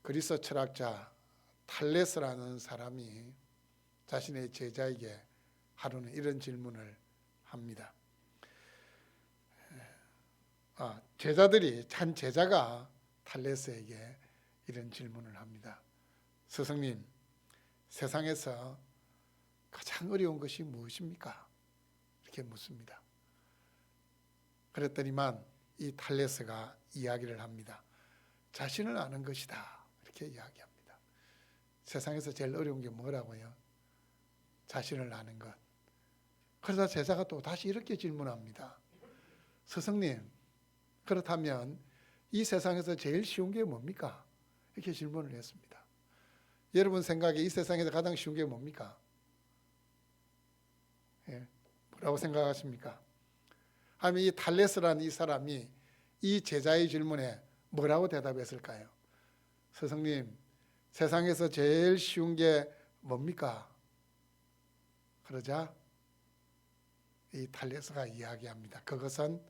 그리스 철학자 탈레스라는 사람이 자신의 제자에게 하루는 이런 질문을 합니다. 제자들이 한 제자가 탈레스에게 이런 질문을 합니다. 스승님, 세상에서 가장 어려운 것이 무엇입니까? 이렇게 묻습니다. 그랬더니만 이 탈레스가 이야기를 합니다. 자신을 아는 것이다. 이렇게 이야기합니다. 세상에서 제일 어려운 게 뭐라고요? 자신을 아는 것. 그러다 제자가 또 다시 이렇게 질문합니다. 스승님, 그렇다면 이 세상에서 제일 쉬운 게 뭡니까? 이렇게 질문을 했습니다. 여러분 생각에 이 세상에서 가장 쉬운 게 뭡니까? 뭐라고 생각하십니까? 하면 이 탈레스라는 이 사람이 이 제자의 질문에 뭐라고 대답했을까요? 스승님, 세상에서 제일 쉬운 게 뭡니까? 그러자 이 탈레스가 이야기합니다. 그것은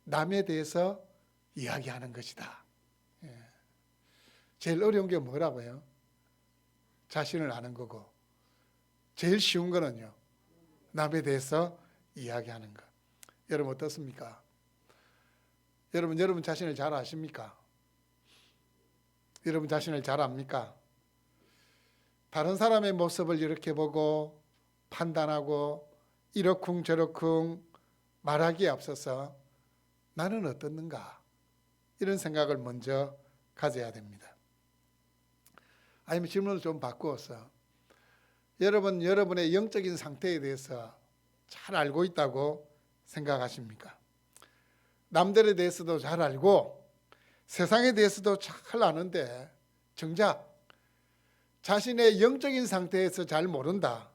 남에 대해서 이야기하는 것이다. 제일 어려운 게 뭐라고요? 자신을 아는 거고, 제일 쉬운 거는요, 남에 대해서 이야기하는 것. 여러분 어떻습니까? 여러분 자신을 잘 아십니까? 여러분 자신을 잘 압니까? 다른 사람의 모습을 이렇게 보고 판단하고 이러쿵저러쿵 말하기에 앞서서 나는 어떻는가? 이런 생각을 먼저 가져야 됩니다. 아니면 질문을 좀 바꾸어서 여러분의 영적인 상태에 대해서 잘 알고 있다고 생각하십니까? 남들에 대해서도 잘 알고 세상에 대해서도 잘 아는데 정작 자신의 영적인 상태에서 잘 모른다.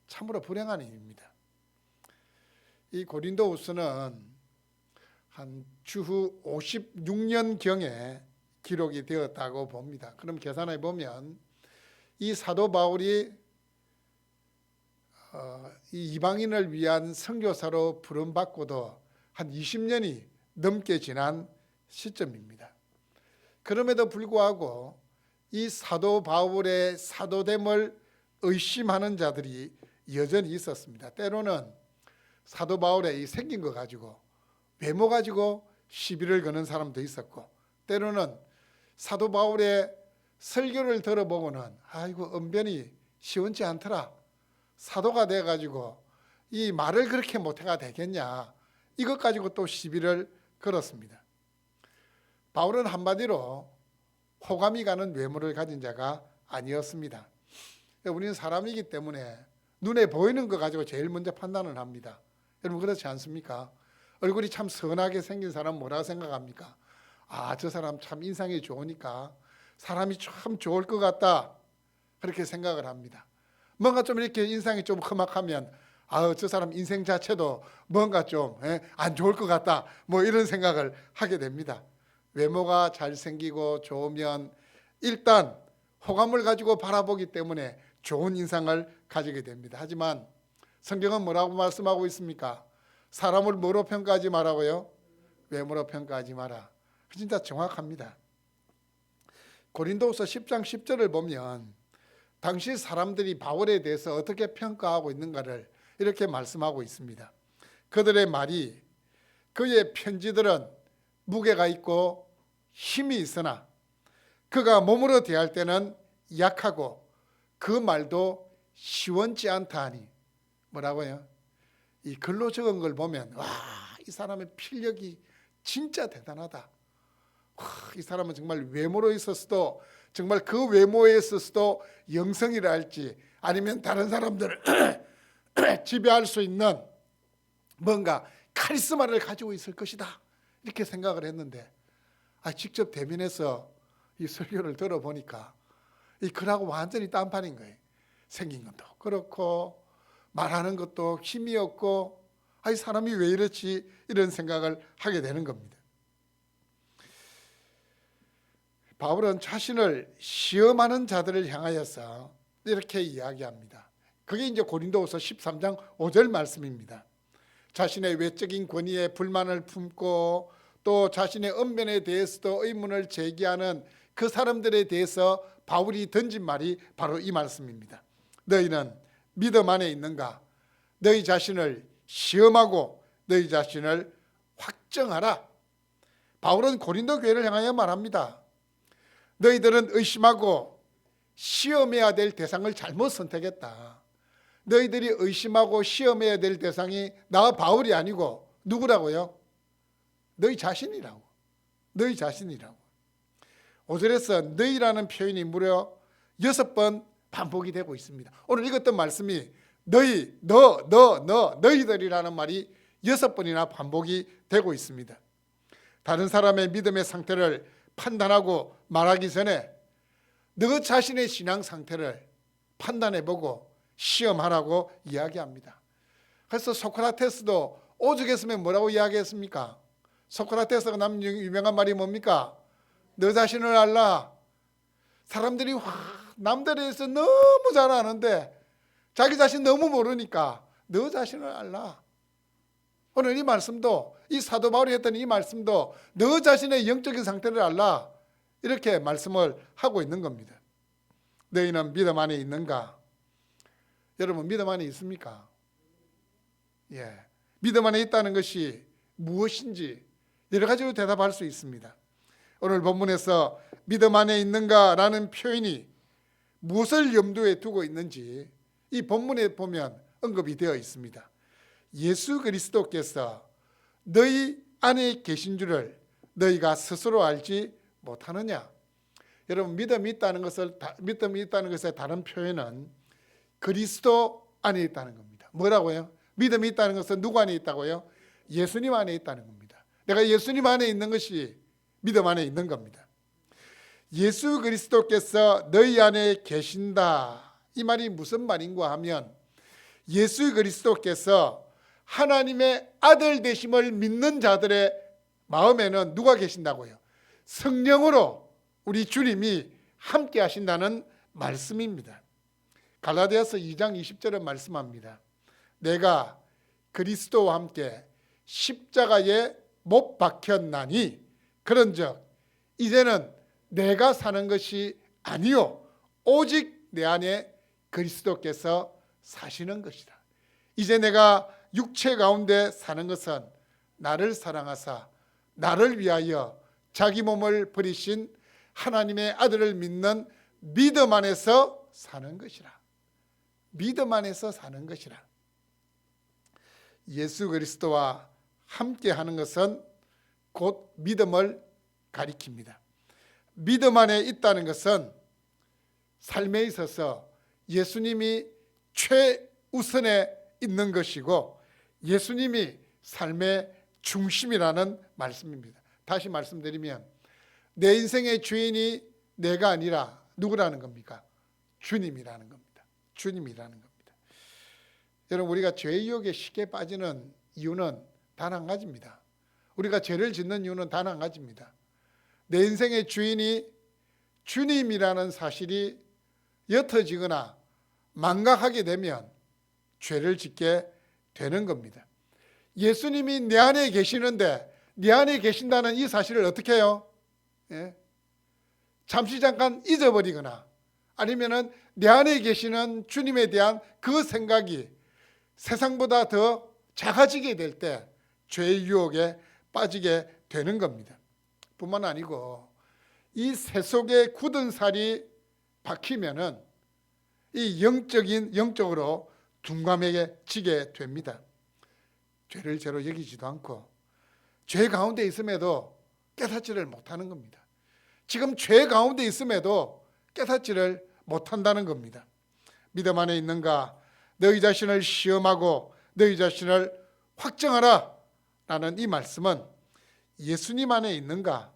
참으로 불행한 일입니다. 이 고린도후서는 한 주후 56년경에 기록이 되었다고 봅니다. 그럼 계산해 보면 이 사도 바울이 이 이방인을 위한 선교사로 부름받고도 한 20년이 넘게 지난 시점입니다. 그럼에도 불구하고 이 사도 바울의 사도됨을 의심하는 자들이 여전히 있었습니다. 때로는 사도 바울의 이 생긴 거 가지고 외모 가지고 시비를 거는 사람도 있었고, 때로는 사도 바울의 설교를 들어보고는 아이고 언변이 시원치 않더라, 사도가 돼가지고 이 말을 그렇게 못해가 되겠냐, 이것 가지고 또 시비를 걸었습니다. 바울은 한마디로 호감이 가는 외모를 가진 자가 아니었습니다. 우리는 사람이기 때문에 눈에 보이는 것 가지고 제일 먼저 판단을 합니다. 여러분 그렇지 않습니까? 얼굴이 참 선하게 생긴 사람 뭐라고 생각합니까? 저 사람 참 인상이 좋으니까 사람이 참 좋을 것 같다, 그렇게 생각을 합니다. 뭔가 좀 이렇게 인상이 좀 험악하면 저 사람 인생 자체도 뭔가 좀 안 좋을 것 같다, 뭐 이런 생각을 하게 됩니다. 외모가 잘생기고 좋으면 일단 호감을 가지고 바라보기 때문에 좋은 인상을 가지게 됩니다. 하지만 성경은 뭐라고 말씀하고 있습니까? 사람을 뭐로 평가하지 마라고요? 외모로 평가하지 마라. 진짜 정확합니다. 고린도후서 10장 10절을 보면 당시 사람들이 바울에 대해서 어떻게 평가하고 있는가를 이렇게 말씀하고 있습니다. 그들의 말이 그의 편지들은 무게가 있고 힘이 있으나 그가 몸으로 대할 때는 약하고 그 말도 시원치 않다 하니, 뭐라고요? 이 글로 적은 걸 보면 이 사람의 필력이 진짜 대단하다. 이 사람은 정말 외모로 있었어도, 정말 그 외모에 있었어도 영성이라 할지 아니면 다른 사람들을 지배할 수 있는 뭔가 카리스마를 가지고 있을 것이다, 이렇게 생각을 했는데 직접 대면해서 이 설교를 들어보니까 이 글하고 완전히 딴판인 거예요. 생긴 것도 그렇고 말하는 것도 힘이 없고 이 사람이 왜 이렇지, 이런 생각을 하게 되는 겁니다. 바울은 자신을 시험하는 자들을 향하여서 이렇게 이야기합니다. 그게 이제 고린도후서 13장 5절 말씀입니다. 자신의 외적인 권위에 불만을 품고 또 자신의 언변에 대해서도 의문을 제기하는 그 사람들에 대해서 바울이 던진 말이 바로 이 말씀입니다. 너희는 믿음 안에 있는가? 너희 자신을 시험하고 너희 자신을 확정하라. 바울은 고린도 교회를 향하여 말합니다. 너희들은 의심하고 시험해야 될 대상을 잘못 선택했다. 너희들이 의심하고 시험해야 될 대상이 나 바울이 아니고 누구라고요? 너희 자신이라고. 너희 자신이라고. 5절에서 너희라는 표현이 무려 6번 반복이 되고 있습니다. 오늘 읽었던 말씀이 너희, 너희들이라는 말이 6번이나 반복이 되고 있습니다. 다른 사람의 믿음의 상태를 판단하고 말하기 전에 너 자신의 신앙 상태를 판단해보고 시험하라고 이야기합니다. 그래서 소크라테스도 오죽했으면 뭐라고 이야기했습니까? 소크라테스가 남 유명한 말이 뭡니까? 너 자신을 알라. 사람들이 남들에 대해서 너무 잘 아는데 자기 자신 너무 모르니까 너 자신을 알라. 오늘 이 말씀도, 이 사도 바울이 했던 이 말씀도 너 자신의 영적인 상태를 알라, 이렇게 말씀을 하고 있는 겁니다. 너희는 믿음 안에 있는가? 여러분, 믿음 안에 있습니까? 예, 믿음 안에 있다는 것이 무엇인지 여러 가지로 대답할 수 있습니다. 오늘 본문에서 믿음 안에 있는가라는 표현이 무엇을 염두에 두고 있는지 이 본문에 보면 언급이 되어 있습니다. 예수 그리스도께서 너희 안에 계신 줄을 너희가 스스로 알지 못하느냐? 여러분, 믿음이 있다는 것의 다른 표현은 그리스도 안에 있다는 겁니다. 뭐라고요? 믿음이 있다는 것은 누구 안에 있다고요? 예수님 안에 있다는 겁니다. 내가 예수님 안에 있는 것이 믿음 안에 있는 겁니다. 예수 그리스도께서 너희 안에 계신다. 이 말이 무슨 말인가 하면 예수 그리스도께서 하나님의 아들 되심을 믿는 자들의 마음에는 누가 계신다고요? 성령으로 우리 주님이 함께 하신다는 말씀입니다. 갈라디아서 2장 20절은 말씀합니다. 내가 그리스도와 함께 십자가에 못 박혔나니 그런즉 이제는 내가 사는 것이 아니요 오직 내 안에 그리스도께서 사시는 것이다. 이제 내가 육체 가운데 사는 것은 나를 사랑하사 나를 위하여 자기 몸을 버리신 하나님의 아들을 믿는 믿음 안에서 사는 것이라. 믿음 안에서 사는 것이라. 예수 그리스도와 함께 하는 것은 곧 믿음을 가리킵니다. 믿음 안에 있다는 것은 삶에 있어서 예수님이 최우선에 있는 것이고 예수님이 삶의 중심이라는 말씀입니다. 다시 말씀드리면 내 인생의 주인이 내가 아니라 누구라는 겁니까? 주님이라는 겁니다. 주님이라는 겁니다. 여러분, 우리가 죄의 유혹에 쉽게 빠지는 이유는 단 한 가지입니다. 우리가 죄를 짓는 이유는 단 한 가지입니다. 내 인생의 주인이 주님이라는 사실이 옅어지거나 망각하게 되면 죄를 짓게 되는 겁니다. 예수님이 내 안에 계시는데 내 안에 계신다는 이 사실을 어떻게 해요? 예? 잠시 잠깐 잊어버리거나 아니면은 내 안에 계시는 주님에 대한 그 생각이 세상보다 더 작아지게 될 때 죄의 유혹에 빠지게 되는 겁니다. 뿐만 아니고 이 새 속에 굳은 살이 박히면은 이 영적으로 둔감해지게 됩니다. 죄를 죄로 여기지도 않고 죄 가운데 있음에도 깨닫지를 못하는 겁니다. 지금 죄 가운데 있음에도 깨닫지를 못한다는 겁니다. 믿음 안에 있는가? 너희 자신을 시험하고 너희 자신을 확정하라 라는 이 말씀은 예수님 안에 있는가?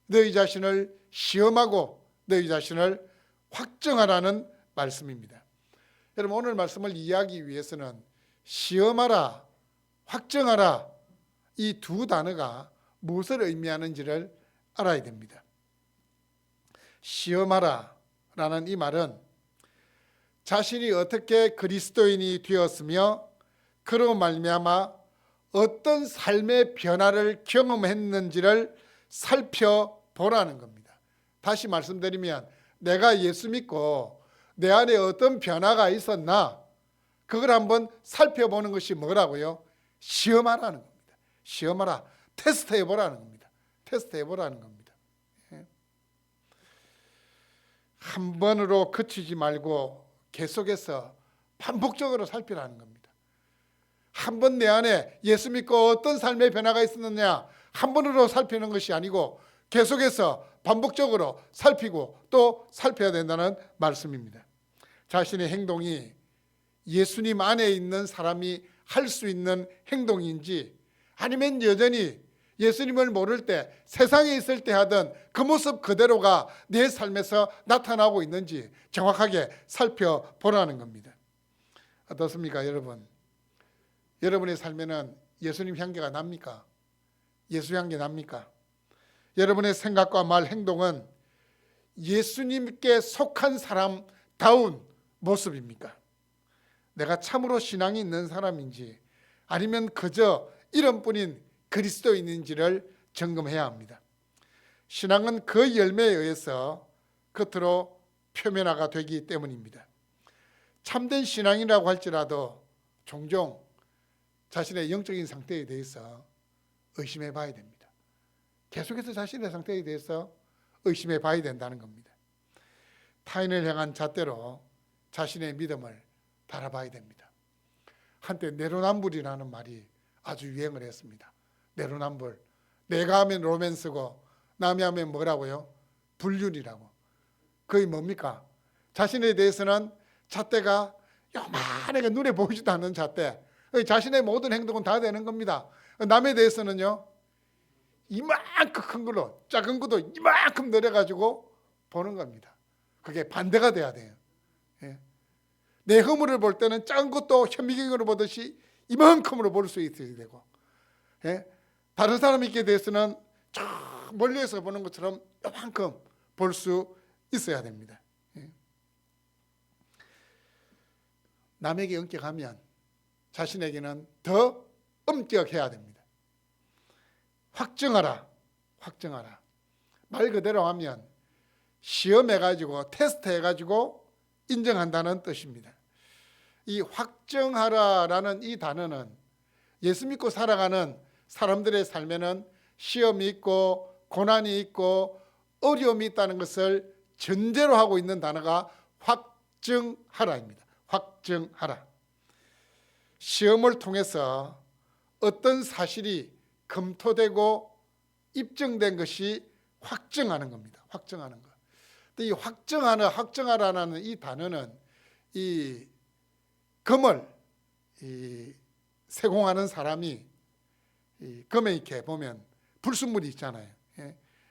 너희 자신을 시험하고 너희 자신을 확정하라는 말씀입니다. 여러분, 오늘 말씀을 이해하기 위해서는 시험하라, 확정하라 이 두 단어가 무엇을 의미하는지를 알아야 됩니다. 시험하라 라는 이 말은 자신이 어떻게 그리스도인이 되었으며 그로 말미암아 어떤 삶의 변화를 경험했는지를 살펴보라는 겁니다. 다시 말씀드리면 내가 예수 믿고 내 안에 어떤 변화가 있었나 그걸 한번 살펴보는 것이 뭐라고요? 시험하라는 겁니다. 시험하라. 테스트해보라는 겁니다. 테스트해보라는 겁니다. 한 번으로 그치지 말고 계속해서 반복적으로 살피라는 겁니다. 한 번 내 안에 예수 믿고 어떤 삶의 변화가 있었느냐 한 번으로 살피는 것이 아니고 계속해서 반복적으로 살피고 또 살펴야 된다는 말씀입니다. 자신의 행동이 예수님 안에 있는 사람이 할 수 있는 행동인지 아니면 여전히 예수님을 모를 때 세상에 있을 때 하던 그 모습 그대로가 내 삶에서 나타나고 있는지 정확하게 살펴보라는 겁니다. 어떻습니까, 여러분? 여러분의 삶에는 예수님 향기가 납니까? 예수 향기 납니까? 여러분의 생각과 말, 행동은 예수님께 속한 사람다운 모습입니까? 내가 참으로 신앙이 있는 사람인지 아니면 그저 이름뿐인 그리스도인인지를 점검해야 합니다. 신앙은 그 열매에 의해서 겉으로 표면화가 되기 때문입니다. 참된 신앙이라고 할지라도 종종 자신의 영적인 상태에 대해서 의심해 봐야 됩니다. 계속해서 자신의 상태에 대해서 의심해 봐야 된다는 겁니다. 타인을 향한 잣대로 자신의 믿음을 달아봐야 됩니다. 한때 내로남불이라는 말이 아주 유행을 했습니다. 내로남불. 내가 하면 로맨스고 남이 하면 뭐라고요? 불륜이라고. 그게 뭡니까? 자신에 대해서는 잣대가 요만하게 눈에 보이지도 않는 잣대. 자신의 모든 행동은 다 되는 겁니다. 남에 대해서는요, 이만큼 큰 걸로 작은 것도 이만큼 내려가지고 보는 겁니다. 그게 반대가 돼야 돼요. 예. 내 허물을 볼 때는 작은 것도 현미경으로 보듯이 이만큼으로 볼 수 있어야 되고, 예. 다른 사람에게 대해서는 저 멀리에서 보는 것처럼 이만큼 볼 수 있어야 됩니다. 예. 남에게 엄격하면 자신에게는 더 엄격해야 됩니다. 확증하라. 확증하라. 말 그대로 하면 시험해가지고 테스트해가지고 인정한다는 뜻입니다. 이 확증하라라는 이 단어는 예수 믿고 살아가는 사람들의 삶에는 시험이 있고 고난이 있고 어려움이 있다는 것을 전제로 하고 있는 단어가 확증하라입니다. 확증하라. 시험을 통해서 어떤 사실이 검토되고 입증된 것이 확증하는 겁니다. 확증하는 것. 이 확증하라는 이 단어는 이 금을 세공하는 사람이 이 금에 이렇게 보면 불순물이 있잖아요.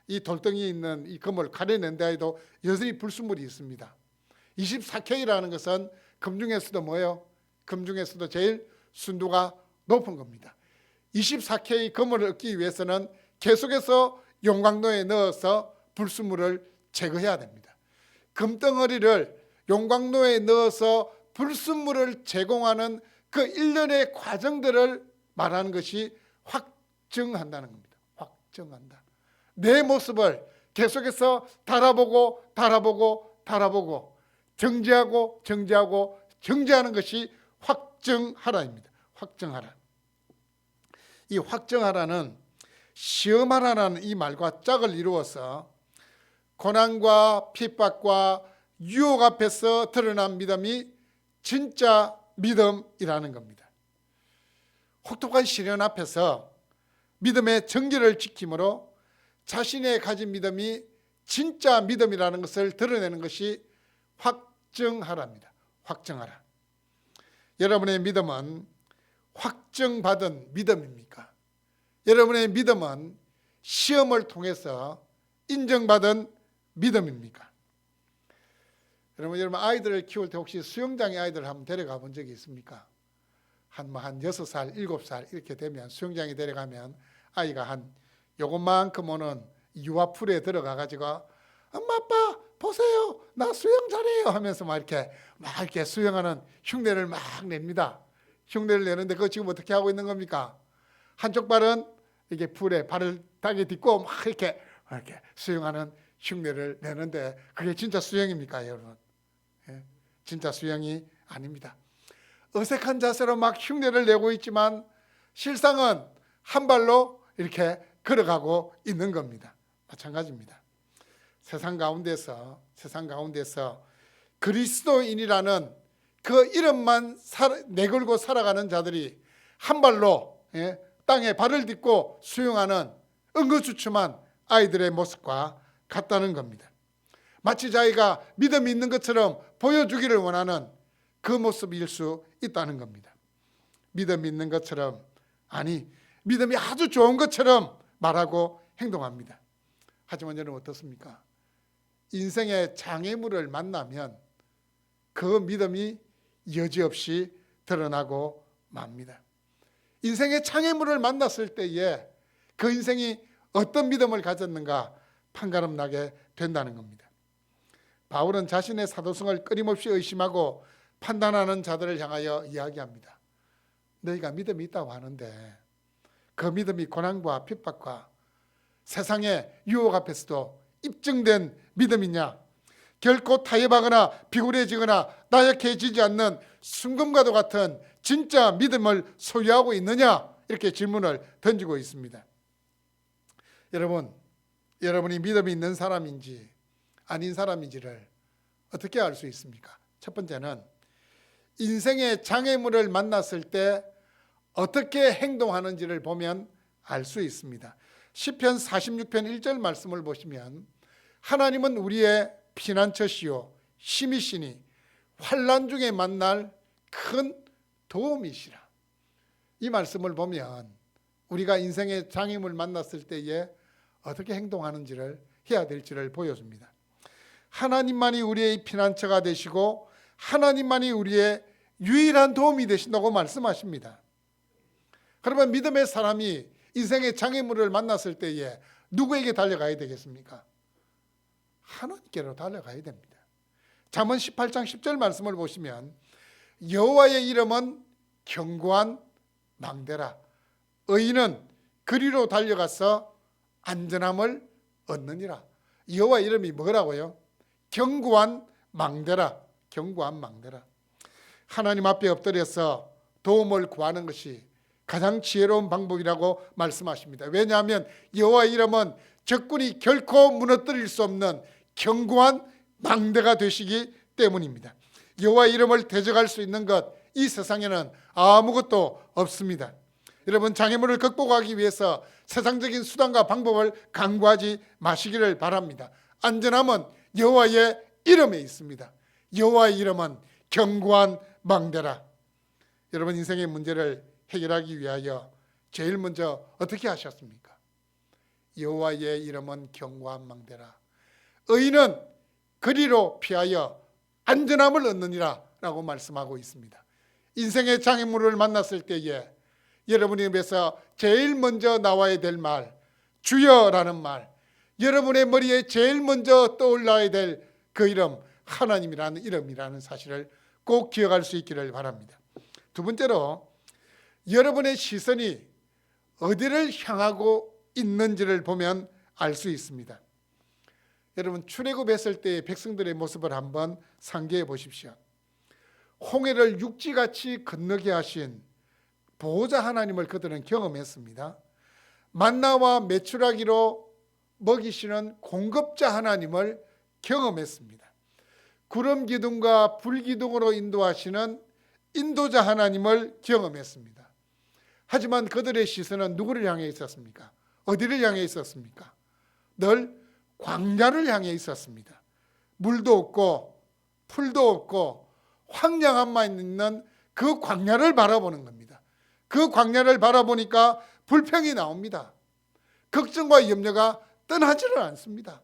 이 돌덩이에 있는 이 금을 가려낸 데에도 여전히 불순물이 있습니다. 24K라는 것은 금 중에서도 뭐예요? 금 중에서도 제일 순도가 높은 겁니다. 24K 금을 얻기 위해서는 계속해서 용광로에 넣어서 불순물을 제거해야 됩니다. 금덩어리를 용광로에 넣어서 불순물을 제공하는 그 일련의 과정들을 말하는 것이 확증한다는 겁니다. 확증한다. 내 모습을 계속해서 달아보고 정지하고 정지하는 것이 확증하라입니다. 확증하라. 이 확증하라는 시험하라는 이 말과 짝을 이루어서 고난과 핍박과 유혹 앞에서 드러난 믿음이 진짜 믿음이라는 겁니다. 혹독한 시련 앞에서 믿음의 정결을 지킴으로 자신의 가진 믿음이 진짜 믿음이라는 것을 드러내는 것이 확증하라입니다. 확증하라. 여러분의 믿음은 확증받은 믿음입니까? 여러분의 믿음은 시험을 통해서 인정받은 믿음입니까? 여러분 아이들을 키울 때 혹시 수영장에 아이들을 한번 데려가 본 적이 있습니까? 한 6살, 7살 이렇게 되면 수영장에 데려가면 아이가 한 요것만큼 오는 유아풀에 들어가 가지고 엄마 아빠 보세요 나 수영 잘해요 하면서 막 이렇게 수영하는 흉내를 막 냅니다. 흉내를 내는데 그거 지금 어떻게 하고 있는 겁니까? 한쪽 발은 이게 풀에 발을 땅에 딛고 막 이렇게 수영하는 흉내를 내는데 그게 진짜 수영입니까, 여러분? 예? 진짜 수영이 아닙니다. 어색한 자세로 막 흉내를 내고 있지만 실상은 한 발로 이렇게 걸어가고 있는 겁니다. 마찬가지입니다. 세상 가운데서 그리스도인이라는 그 이름만 내걸고 살아가는 자들이 한 발로 땅에 발을 딛고 수영하는 응거주춤한 아이들의 모습과 같다는 겁니다. 마치 자기가 믿음이 있는 것처럼 보여주기를 원하는 그 모습일 수 있다는 겁니다. 믿음이 있는 것처럼, 아니 믿음이 아주 좋은 것처럼 말하고 행동합니다. 하지만 여러분 어떻습니까? 인생의 장애물을 만나면 그 믿음이 여지없이 드러나고 맙니다. 인생의 장애물을 만났을 때에 그 인생이 어떤 믿음을 가졌는가 판가름 나게 된다는 겁니다. 바울은 자신의 사도성을 끊임없이 의심하고 판단하는 자들을 향하여 이야기합니다. 너희가 믿음이 있다고 하는데 그 믿음이 고난과 핍박과 세상의 유혹 앞에서도 입증된 믿음이냐? 결코 타협하거나 비굴해지거나 나약해지지 않는 순금과도 같은 진짜 믿음을 소유하고 있느냐? 이렇게 질문을 던지고 있습니다. 여러분이 믿음이 있는 사람인지 아닌 사람인지를 어떻게 알 수 있습니까? 첫 번째는 인생의 장애물을 만났을 때 어떻게 행동하는지를 보면 알 수 있습니다. 시편 46편 1절 말씀을 보시면 하나님은 우리의 피난처시요 힘이시니 환난 중에 만날 큰 도움이시라. 이 말씀을 보면 우리가 인생의 장애물 만났을 때에 어떻게 행동하는지를 해야 될지를 보여줍니다. 하나님만이 우리의 피난처가 되시고 하나님만이 우리의 유일한 도움이 되신다고 말씀하십니다. 그러면 믿음의 사람이 인생의 장애물을 만났을 때에 누구에게 달려가야 되겠습니까? 하나님께로 달려가야 됩니다. 잠언 18장 10절 말씀을 보시면 여호와의 이름은 견고한 망대라. 의인은 그리로 달려가서 안전함을 얻느니라. 여호와 이름이 뭐라고요? 견고한 망대라. 견고한 망대라. 하나님 앞에 엎드려서 도움을 구하는 것이 가장 지혜로운 방법이라고 말씀하십니다. 왜냐하면 여호와 이름은 적군이 결코 무너뜨릴 수 없는 견고한 망대가 되시기 때문입니다. 여호와 이름을 대적할 수 있는 것, 이 세상에는 아무것도 없습니다. 여러분, 장애물을 극복하기 위해서 세상적인 수단과 방법을 강구하지 마시기를 바랍니다. 안전함은 여호와의 이름에 있습니다. 여호와의 이름은 견고한 망대라. 여러분, 인생의 문제를 해결하기 위하여 제일 먼저 어떻게 하셨습니까? 여호와의 이름은 견고한 망대라. 의인은 그리로 피하여 안전함을 얻느니라 라고 말씀하고 있습니다. 인생의 장애물을 만났을 때에 여러분의 입에서 제일 먼저 나와야 될 말, 주여라는 말, 여러분의 머리에 제일 먼저 떠올라야 될 그 이름, 하나님이라는 이름이라는 사실을 꼭 기억할 수 있기를 바랍니다. 두 번째로 여러분의 시선이 어디를 향하고 있는지를 보면 알 수 있습니다. 여러분, 출애굽했을 때의 백성들의 모습을 한번 상기해 보십시오. 홍해를 육지같이 건너게 하신 보호자 하나님을 그들은 경험했습니다. 만나와 메추라기로 먹이시는 공급자 하나님을 경험했습니다. 구름 기둥과 불 기둥으로 인도하시는 인도자 하나님을 경험했습니다. 하지만 그들의 시선은 누구를 향해 있었습니까? 어디를 향해 있었습니까? 늘 광야를 향해 있었습니다. 물도 없고 풀도 없고 황량함만 있는 그 광야를 바라보는 겁니다. 그 광야를 바라보니까 불평이 나옵니다. 걱정과 염려가 떠나지를 않습니다.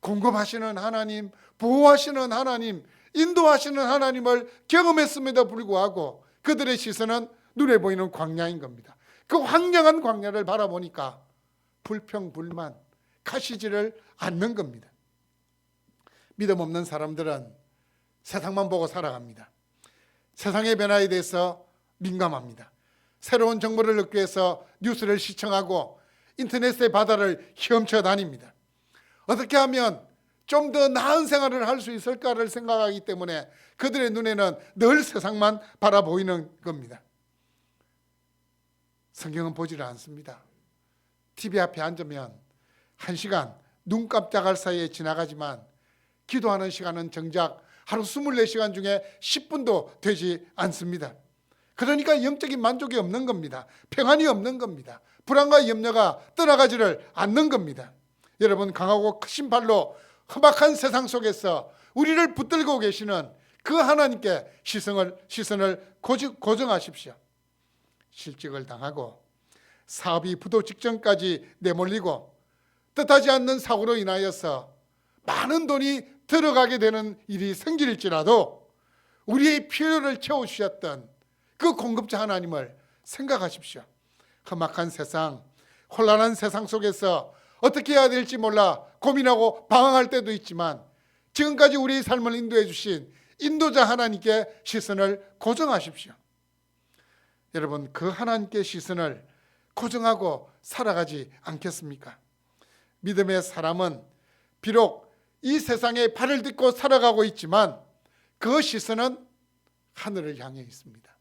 공급하시는 하나님, 보호하시는 하나님, 인도하시는 하나님을 경험했음에도 불구하고 그들의 시선은 눈에 보이는 광야인 겁니다. 그 황량한 광야를 바라보니까 불평, 불만, 가시지를 않는 겁니다. 믿음 없는 사람들은 세상만 보고 살아갑니다. 세상의 변화에 대해서 민감합니다. 새로운 정보를 얻기 위해서 뉴스를 시청하고 인터넷의 바다를 헤엄쳐 다닙니다. 어떻게 하면 좀 더 나은 생활을 할 수 있을까를 생각하기 때문에 그들의 눈에는 늘 세상만 바라보이는 겁니다. 성경은 보지를 않습니다. TV 앞에 앉으면 1시간 눈 깜짝할 사이에 지나가지만 기도하는 시간은 정작 하루 24시간 중에 10분도 되지 않습니다. 그러니까 영적인 만족이 없는 겁니다. 평안이 없는 겁니다. 불안과 염려가 떠나가지를 않는 겁니다. 여러분, 강하고 크신 발로 험악한 세상 속에서 우리를 붙들고 계시는 그 하나님께 시선을 고정하십시오. 실직을 당하고 사업이 부도 직전까지 내몰리고 뜻하지 않는 사고로 인하여서 많은 돈이 들어가게 되는 일이 생길지라도 우리의 필요를 채워주셨던 그 공급자 하나님을 생각하십시오. 험악한 세상, 혼란한 세상 속에서 어떻게 해야 될지 몰라 고민하고 방황할 때도 있지만 지금까지 우리의 삶을 인도해 주신 인도자 하나님께 시선을 고정하십시오. 여러분, 그 하나님께 시선을 고정하고 살아가지 않겠습니까? 믿음의 사람은 비록 이 세상에 발을 딛고 살아가고 있지만 그 시선은 하늘을 향해 있습니다.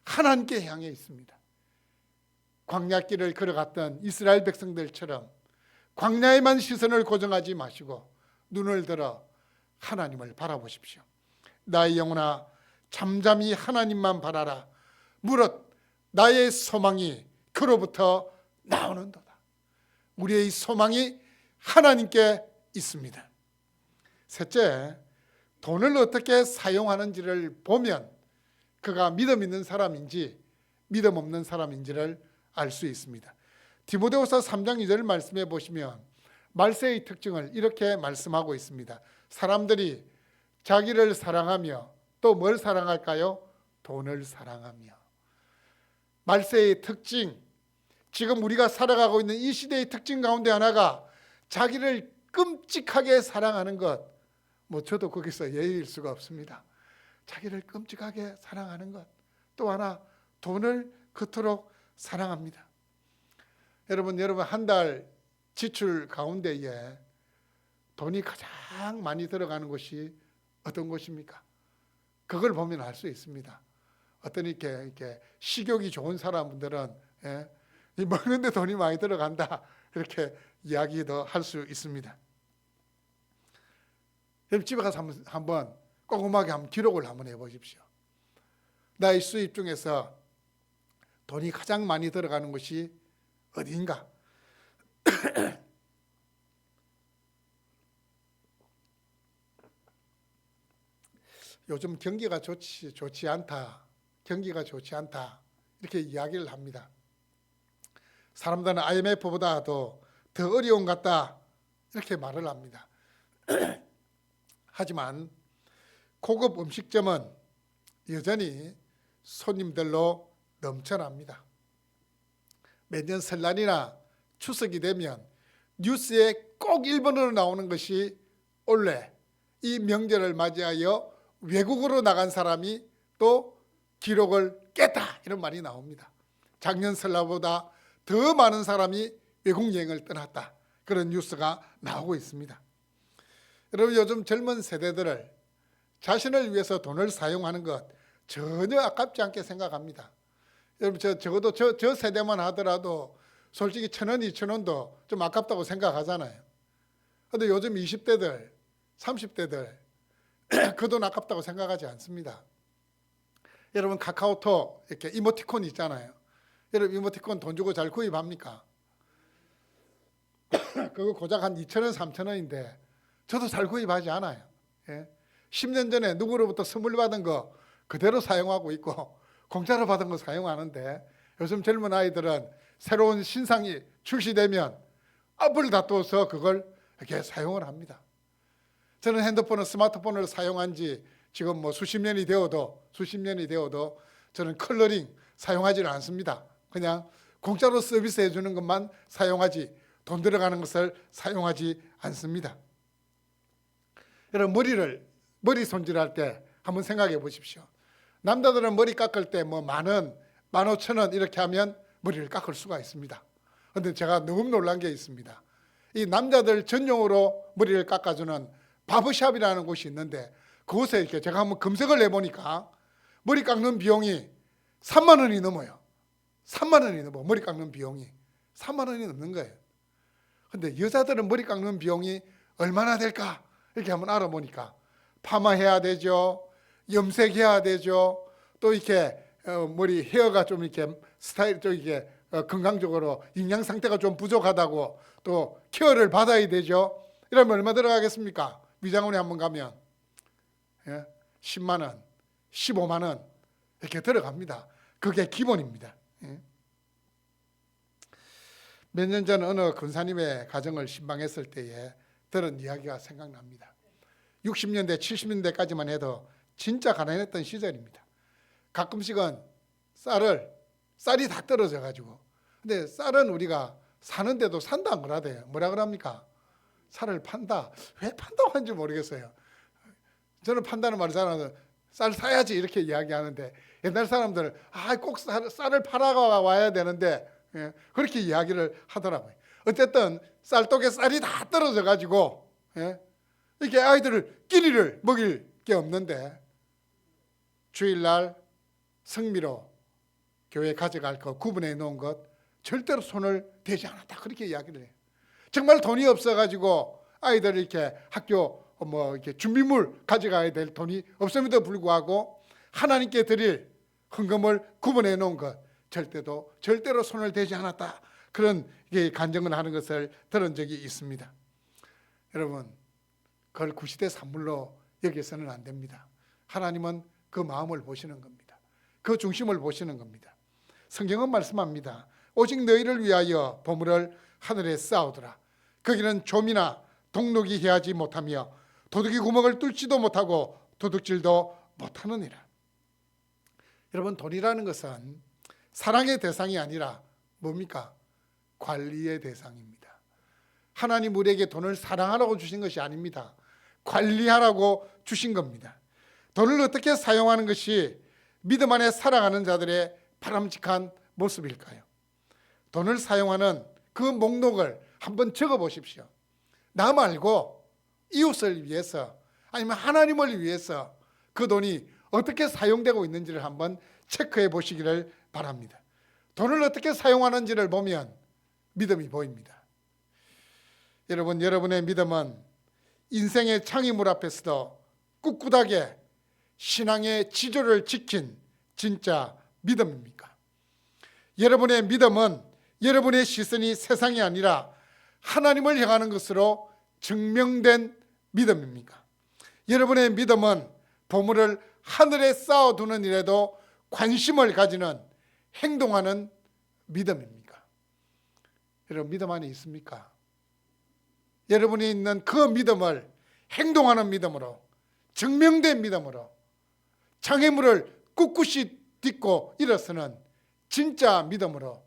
하나님께 향해 있습니다. 광야길을 걸어갔던 이스라엘 백성들처럼 광야에만 시선을 고정하지 마시고 눈을 들어 하나님을 바라보십시오. 나의 영혼아, 잠잠히 하나님만 바라라. 무릇 나의 소망이 그로부터 나오는도다. 우리의 소망이 하나님께 있습니다. 셋째, 돈을 어떻게 사용하는지를 보면 그가 믿음 있는 사람인지 믿음 없는 사람인지를 알 수 있습니다. 디모데후서 3장 2절 말씀해 보시면 말세의 특징을 이렇게 말씀하고 있습니다. 사람들이 자기를 사랑하며 또 뭘 사랑할까요? 돈을 사랑하며. 말세의 특징, 지금 우리가 살아가고 있는 이 시대의 특징 가운데 하나가 자기를 끔찍하게 사랑하는 것. 저도 거기서 예의일 수가 없습니다. 자기를 끔찍하게 사랑하는 것. 또 하나, 돈을 그토록 사랑합니다. 여러분 한 달 지출 가운데에 돈이 가장 많이 들어가는 곳이 어떤 곳입니까? 그걸 보면 알 수 있습니다. 어떤 이렇게 식욕이 좋은 사람들은 먹는데 돈이 많이 들어간다 이렇게 이야기도 할 수 있습니다. 여러분 집에 가서 한번 꼼꼼하게 한번 기록을 한번 해보십시오. 나의 수입 중에서 돈이 가장 많이 들어가는 것이 어디인가? 요즘 경기가 좋지 않다. 경기가 좋지 않다. 이렇게 이야기를 합니다. 사람들은 IMF보다도 더 어려운 것 같다. 이렇게 말을 합니다. 하지만 고급 음식점은 여전히 손님들로 넘쳐납니다. 매년 설날이나 추석이 되면 뉴스에 꼭 1번으로 나오는 것이 올해 이 명절을 맞이하여 외국으로 나간 사람이 또 기록을 깼다 이런 말이 나옵니다. 작년 설날보다 더 많은 사람이 외국 여행을 떠났다 그런 뉴스가 나오고 있습니다. 여러분 요즘 젊은 세대들을 자신을 위해서 돈을 사용하는 것 전혀 아깝지 않게 생각합니다. 여러분 적어도 저 세대만 하더라도 솔직히 1,000원, 2,000원도 좀 아깝다고 생각하잖아요. 그런데 요즘 20대들, 30대들 그 돈 아깝다고 생각하지 않습니다. 여러분 카카오톡 이렇게 이모티콘 있잖아요. 여러분 이모티콘 돈 주고 잘 구입합니까? 그거 고작 한 2,000원, 3,000원인데 저도 잘 구입하지 않아요. 10년 전에 누구로부터 선물 받은 거 그대로 사용하고 있고 공짜로 받은 거 사용하는데 요즘 젊은 아이들은 새로운 신상이 출시되면 앞을 다투어서 그걸 이렇게 사용을 합니다. 저는 핸드폰을 스마트폰을 사용한 지 지금 수십 년이 되어도 저는 컬러링 사용하지를 않습니다. 그냥 공짜로 서비스해 주는 것만 사용하지 돈 들어가는 것을 사용하지 않습니다. 여러분 머리 손질할 때 한번 생각해 보십시오. 남자들은 머리 깎을 때 10,000원, 15,000원 이렇게 하면 머리를 깎을 수가 있습니다. 그런데 제가 너무 놀란 게 있습니다. 이 남자들 전용으로 머리를 깎아주는 바버샵이라는 곳이 있는데 그곳에 이렇게 제가 한번 검색을 해보니까 머리 깎는 비용이 3만 원이 넘어요. 3만 원이 넘어. 머리 깎는 비용이 3만 원이 넘는 거예요. 근데 여자들은 머리 깎는 비용이 얼마나 될까? 이렇게 한번 알아보니까 파마해야 되죠. 염색해야 되죠. 또 이렇게 머리 헤어가 좀 이렇게 스타일 좀 이렇게 건강적으로 영양 상태가 좀 부족하다고 또 케어를 받아야 되죠. 이러면 얼마 들어가겠습니까? 미장원에 한번 가면 10만 원, 15만 원 이렇게 들어갑니다. 그게 기본입니다. 몇 년 전 어느 권사님의 가정을 신방했을 때에 들은 이야기가 생각납니다. 60년대, 70년대까지만 해도 진짜 가난했던 시절입니다. 가끔씩은 쌀이 다 떨어져 가지고, 근데 쌀은 우리가 사는데도 산다 안 그러대요. 뭐라 그럽니까? 쌀을 판다. 왜 판다고 하는지 모르겠어요. 저는 판다는 말을 잘 안 해서 쌀 사야지 이렇게 이야기하는데 옛날 사람들은 꼭 쌀을 팔아가 와야 되는데 그렇게 이야기를 하더라고요. 어쨌든 쌀독에 쌀이 다 떨어져 가지고 이렇게 아이들을 끼니를 먹일 게 없는데 주일날 성미로 교회에 가져갈 거 구분해 놓은 것 절대로 손을 대지 않았다. 그렇게 이야기를 해요. 정말 돈이 없어 가지고 아이들 이렇게 학교 이렇게 준비물 가져가야 될 돈이 없음에도 불구하고 하나님께 드릴 헌금을 구분해 놓은 것 절대로 손을 대지 않았다. 그런 간증을 하는 것을 들은 적이 있습니다. 여러분, 그걸 구시대 산물로 여기서는 안 됩니다. 하나님은 그 마음을 보시는 겁니다. 그 중심을 보시는 겁니다. 성경은 말씀합니다. 오직 너희를 위하여 보물을 하늘에 쌓아두라. 거기는 좀이나 동록이 해하지 못하며 도둑이 구멍을 뚫지도 못하고 도둑질도 못하느니라. 여러분, 돈이라는 것은 사랑의 대상이 아니라 뭡니까? 관리의 대상입니다. 하나님 우리에게 돈을 사랑하라고 주신 것이 아닙니다. 관리하라고 주신 겁니다. 돈을 어떻게 사용하는 것이 믿음 안에 살아가는 자들의 바람직한 모습일까요? 돈을 사용하는 그 목록을 한번 적어 보십시오. 나 말고 이웃을 위해서 아니면 하나님을 위해서 그 돈이 어떻게 사용되고 있는지를 한번 체크해 보시기를 바랍니다. 돈을 어떻게 사용하는지를 보면 믿음이 보입니다. 여러분, 여러분의 믿음은 인생의 창의물 앞에서도 꿋꿋하게 신앙의 지조를 지킨 진짜 믿음입니까? 여러분의 믿음은 여러분의 시선이 세상이 아니라 하나님을 향하는 것으로 증명된 믿음입니까? 여러분의 믿음은 보물을 하늘에 쌓아두는 일에도 관심을 가지는 행동하는 믿음입니까? 여러분, 믿음 안에 있습니까? 여러분이 있는 그 믿음을 행동하는 믿음으로, 증명된 믿음으로 장애물을 꿋꿋이 딛고 일어서는 진짜 믿음으로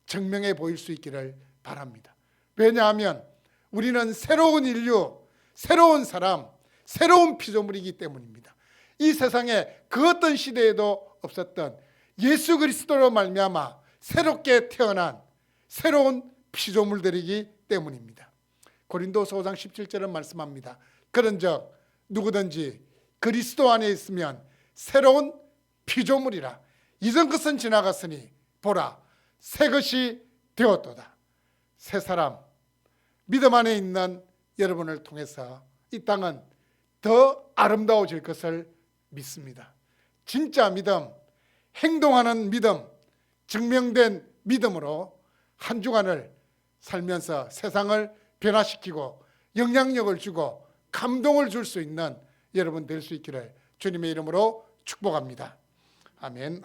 증명해 보일 수 있기를 바랍니다. 왜냐하면 우리는 새로운 인류, 새로운 사람, 새로운 피조물이기 때문입니다. 이 세상에 그 어떤 시대에도 없었던 예수 그리스도로 말미암아 새롭게 태어난 새로운 피조물들이기 때문입니다. 고린도서 5장 17절은 말씀합니다. 그런즉 누구든지 그리스도 안에 있으면 새로운 피조물이라. 이전 것은 지나갔으니 보라 새 것이 되었도다. 새 사람, 믿음 안에 있는 여러분을 통해서 이 땅은 더 아름다워질 것을 믿습니다. 진짜 믿음, 행동하는 믿음, 증명된 믿음으로 한 주간을 살면서 세상을 변화시키고 영향력을 주고 감동을 줄 수 있는 여러분 될 수 있기를 주님의 이름으로 축복합니다. 아멘.